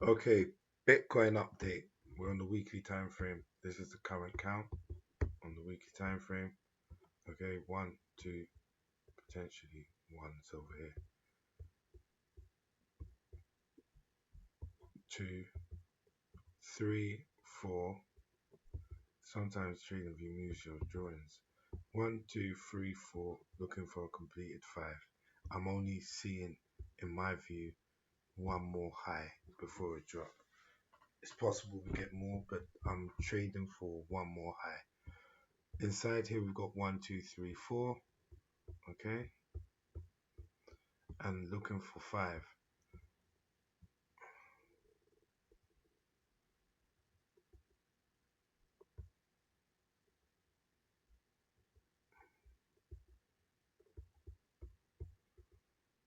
Okay, Bitcoin update. We're on the weekly time frame. This is the current count on the weekly time frame. Okay, one, two, potentially one's over here. Two, three, four. Sometimes trading view moves your drawings. One, two, three, four. Looking for a completed five. I'm only seeing, in my view, one more high before a drop. It's possible we get more, but I'm trading for one more high. Inside here we've got one, two, three, four. Okay, and looking for five.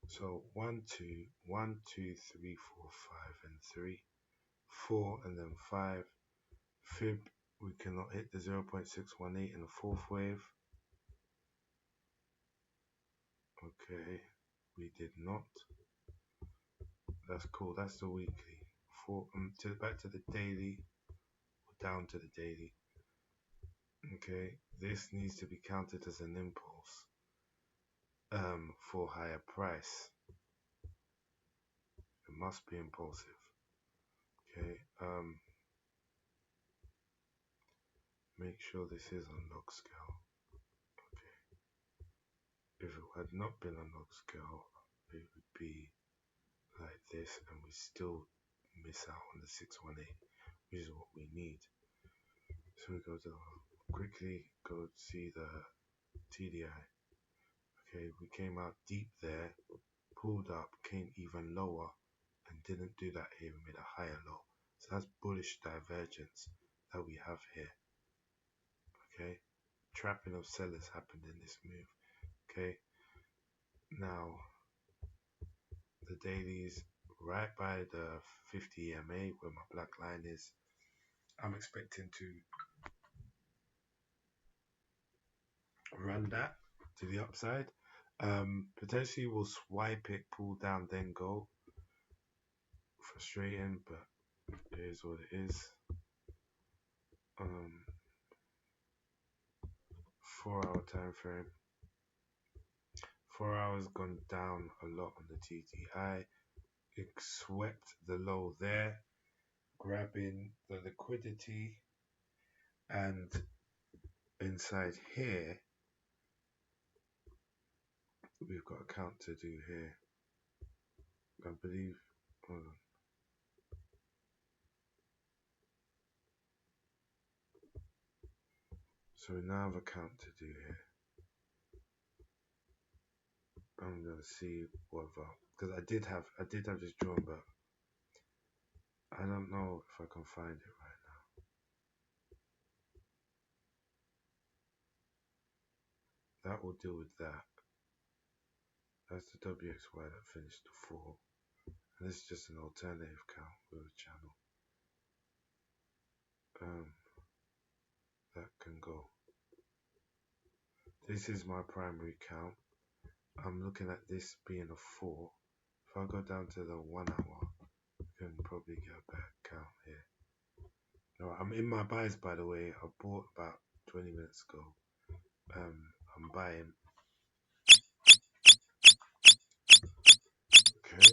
So one, two, three, four, five, and three, four, and then five. Fib, we cannot hit the 0.618 in the fourth wave. Okay, we did not. That's cool. That's the weekly. Back to the daily, down to the daily. Okay, this needs to be counted as an impulse. For higher price. It must be impulsive. Okay. Make sure this is on log scale. Okay. If it had not been on log scale, it would be like this, and we still miss out on the 618, which is what we need. So we go to quickly go see the TDI. Okay, we came out deep there, pulled up, came even lower, and didn't do that here. We made a higher low. So that's bullish divergence that we have here. Okay, trapping of sellers happened in this move. Okay, now the dailies right by the 50 EMA where my black line is. I'm expecting to run that to the upside. Potentially we'll swipe it, pull down, then go. Frustrating, but it is what it is. 4 hour time frame. 4 hours gone down a lot on the TTI. It swept the low there, grabbing the liquidity, and inside here we've got a count to do here. I believe. Hold on. So we now have a count to do here. I'm gonna see whether, because I did have this drawn, but I don't know if I can find it right now. That will deal with that. That's the WXY that finished the 4. And this is just an alternative count with a channel. That can go. This is my primary count. I'm looking at this being a 4. If I go down to the 1 hour, I can probably get a better count here. Now, I'm in my buys, by the way. I bought about 20 minutes ago. I'm buying. Okay.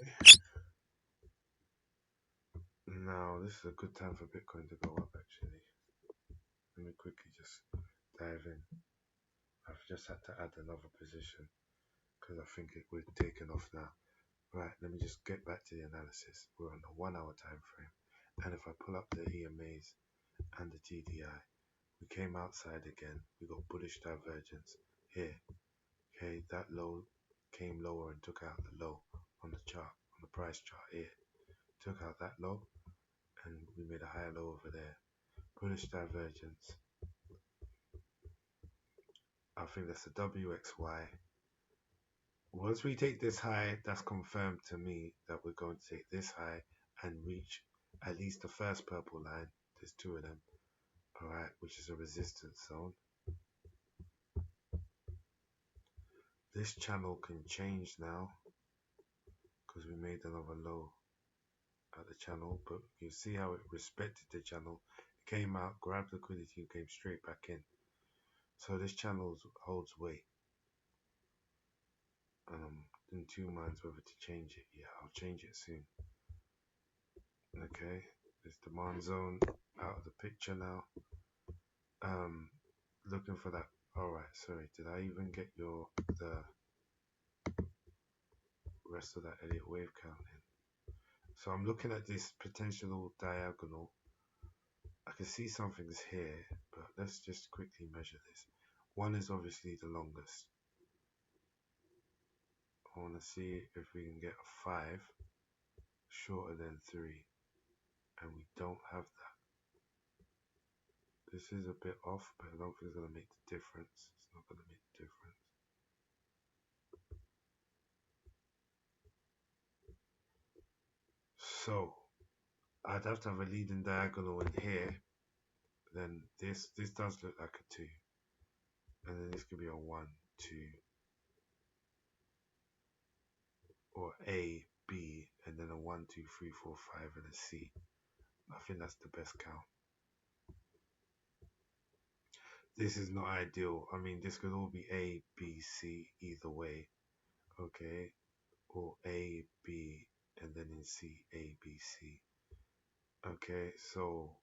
Now, this is a good time for Bitcoin to go up, actually. Let me quickly just dive in. I've just had to add another position because I think we're taking off now. Right, let me just get back to the analysis. We're on the 1 hour time frame. And if I pull up the EMAs and the TDI, we came outside again. We got bullish divergence here. Okay, that low came lower and took out the low on the chart, on the price chart here. Took out that low and we made a higher low over there. Bullish divergence. I think that's the WXY. Once we take this high, that's confirmed to me that we're going to take this high and reach at least the first purple line. There's 2 of them. Alright, which is a resistance zone. This channel can change now because we made another low. at the channel, but you see how it respected the channel. It came out, grabbed liquidity, and came straight back in. So this channel holds weight. In two minds whether to change it. Yeah, I'll change it soon. Okay, this demand zone out of the picture now. Looking for that. All right, sorry, did I even get the rest of that Elliott Wave count in? So I'm looking at this potential diagonal. I can see something's here, but let's just quickly measure this. One is obviously the longest. I want to see if we can get a 5 shorter than 3, and we don't have that. This is a bit off, but I don't think it's going to make the difference. It's not going to make the difference. So I'd have to have a leading diagonal in here. Then this does look like a 2, and then this could be a 1, 2, or A, B, and then a 1, 2, 3, 4, 5, and a C. I think that's the best count. This is not ideal. I mean, this could all be A, B, C either way. Okay, or A, B, and then in C, A, B, C. Okay, so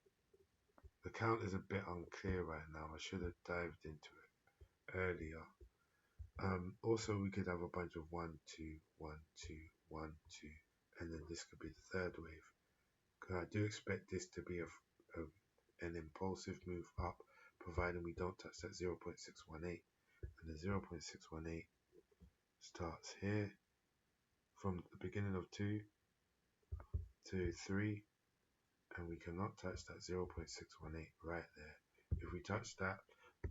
the count is a bit unclear right now. I should have dived into it earlier. Also, we could have a bunch of 1, 2, 1, 2, 1, 2, and then this could be the third wave. Because I do expect this to be an impulsive move up, providing we don't touch that 0.618. And the 0.618 starts here from the beginning of 2 to 3, and we cannot touch that 0.618 right there. If we touch that,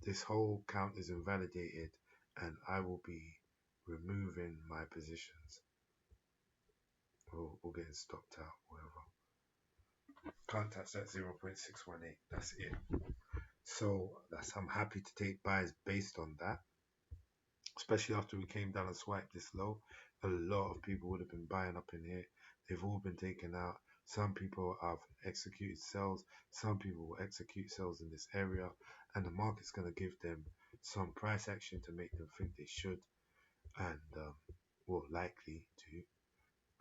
this whole count is invalidated, and I will be removing my positions or getting stopped out, whatever. Can't touch that 0.618. That's it. So I'm happy to take buys based on that, especially after we came down and swiped this low. A lot of people would have been buying up in here. They've all been taken out. Some people have executed sells. Some people will execute sells in this area, and the market's going to give them some price action to make them think they should, and well, likely to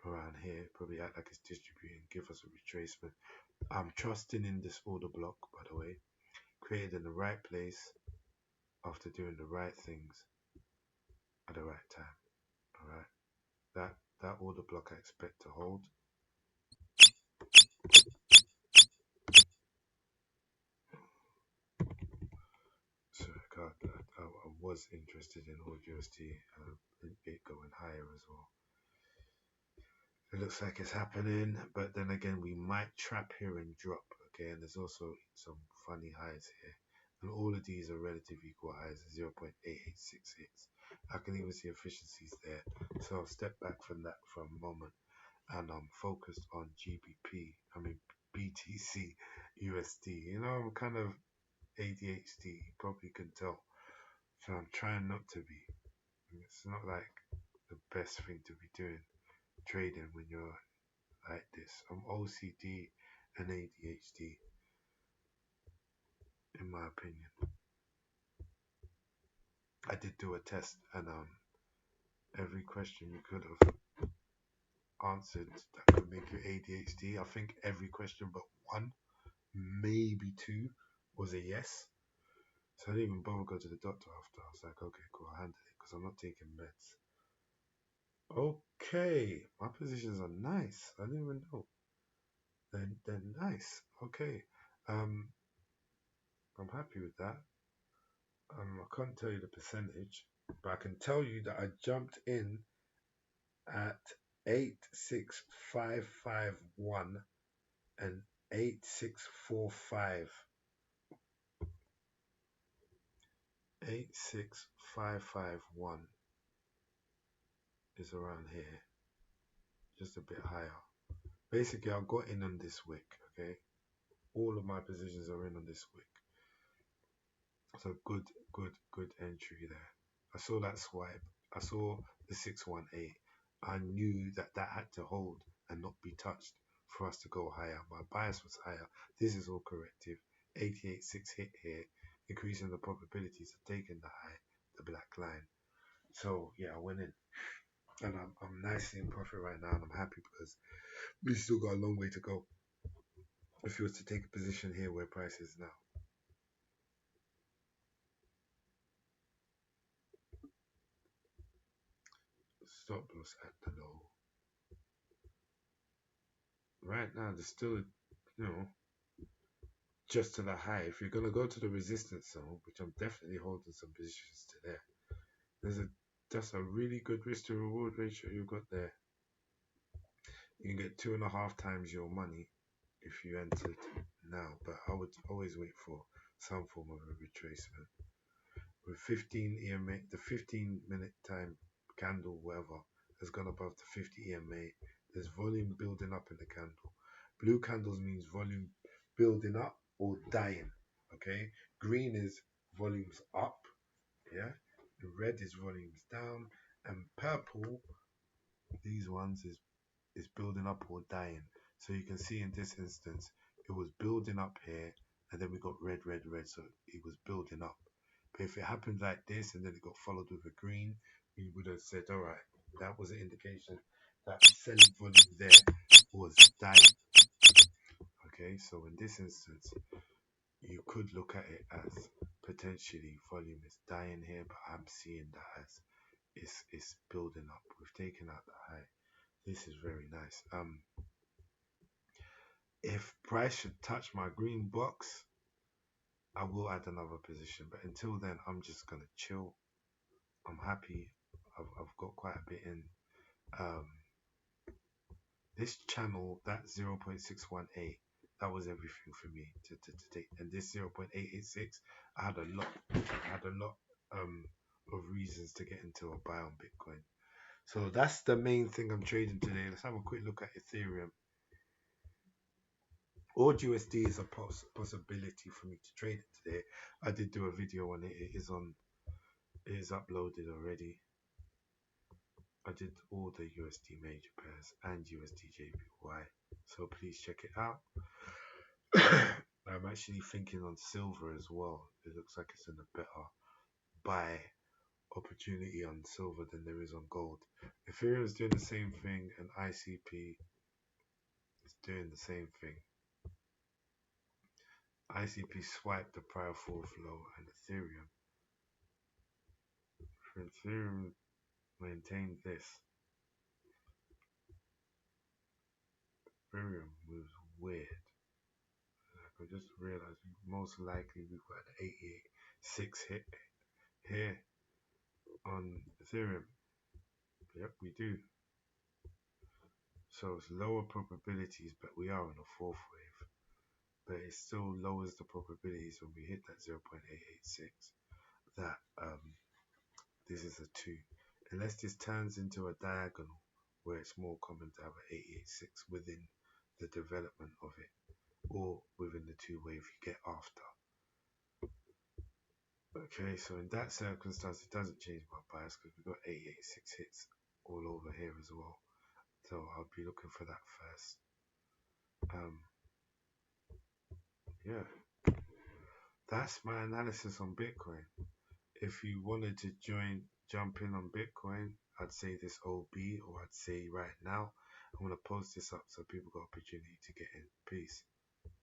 around here. Probably act like it's distributing, give us a retracement. I'm trusting in this order block, by the way, created in the right place after doing the right things at the right time. All right, that order block I expect to hold. So I was interested in USD, it going higher as well. It looks like it's happening, but then again, we might trap here and drop. Okay, and there's also some funny highs here, and all of these are relative equal highs, 0.8868. I can even see efficiencies there. So I'll step back from that for a moment, and I'm focused on GBP. I mean BTC USD. You know, I'm kind of ADHD. You probably can tell. So I'm trying not to be. It's not like the best thing to be doing trading when you're like this. I'm OCD and ADHD, in my opinion. I did do a test, and every question you could have answered that could make you ADHD. I think every question but one, maybe two, was a yes. So I didn't even bother go to the doctor after. I was like, okay, cool, I'll handle it because I'm not taking meds. Okay, my positions are nice. I didn't even know. They're nice. Okay, I'm happy with that. I can't tell you the percentage, but I can tell you that I jumped in at 86551 and 8645. 86551 is around here, just a bit higher. Basically, I got in on this wick, okay? All of my positions are in on this wick. So good entry there. I saw that swipe. I saw the 618. I knew that had to hold and not be touched for us to go higher. My bias was higher. This is all corrective. 88.6 hit here, increasing the probabilities of taking the high, the black line. So yeah, I went in, and I'm nicely in profit right now, and I'm happy because we still got a long way to go. If you was to take a position here where price is now, stop loss at the low. Right now, there's still, just to the high. If you're gonna go to the resistance zone, which I'm definitely holding some positions to there, that's a really good risk to reward ratio you've got there. You can get 2.5 times your money if you entered now, but I would always wait for some form of a retracement. With 15 EMA, the 15-minute time candle, whatever, has gone above the 50 EMA. There's volume building up in the candle. Blue candles means volume building up or dying. Okay, green is volumes up. Yeah, the red is volumes down, and purple, these ones is building up or dying. So you can see in this instance, it was building up here, and then we got red, red, red. So it was building up. But if it happened like this and then it got followed with a green, we would have said, all right, that was an indication that selling volume there was dying. Okay, so in this instance, you could look at it as potentially volume is dying here, but I'm seeing that as it's building up. We've taken out the high. This is very nice. If price should touch my green box, I will add another position. But until then, I'm just gonna chill. I'm happy. I've got quite a bit in. Um, this channel, that 0.618, that was everything for me to take. And this 0.886, I had a lot of reasons to get into a buy on Bitcoin. So that's the main thing I'm trading today. Let's have a quick look at Ethereum. Or USD is a possibility for me to trade it today. I did do a video on it. It is uploaded already. I did all the USD major pairs and USD JPY. So please check it out. I'm actually thinking on silver as well. It looks like it's in a better buy opportunity on silver than there is on gold. Ethereum is doing the same thing, and ICP is doing the same thing. ICP swiped the prior fourth low, and Ethereum maintained this. Ethereum was weird. I just realized most likely we've got an 88.6 hit here on Ethereum. Yep, we do. So it's lower probabilities, but we are in a fourth wave. But it still lowers the probabilities when we hit that 0.886 that this is a 2. Unless this turns into a diagonal where it's more common to have an 886 within the development of it, or within the 2 wave you get after. Okay, so in that circumstance, it doesn't change my bias because we've got 886 hits all over here as well. So I'll be looking for that first. Yeah, that's my analysis on Bitcoin. If you wanted to jump in on Bitcoin, I'd say this OB, or I'd say right now. I'm going to post this up so people got opportunity to get in. Peace.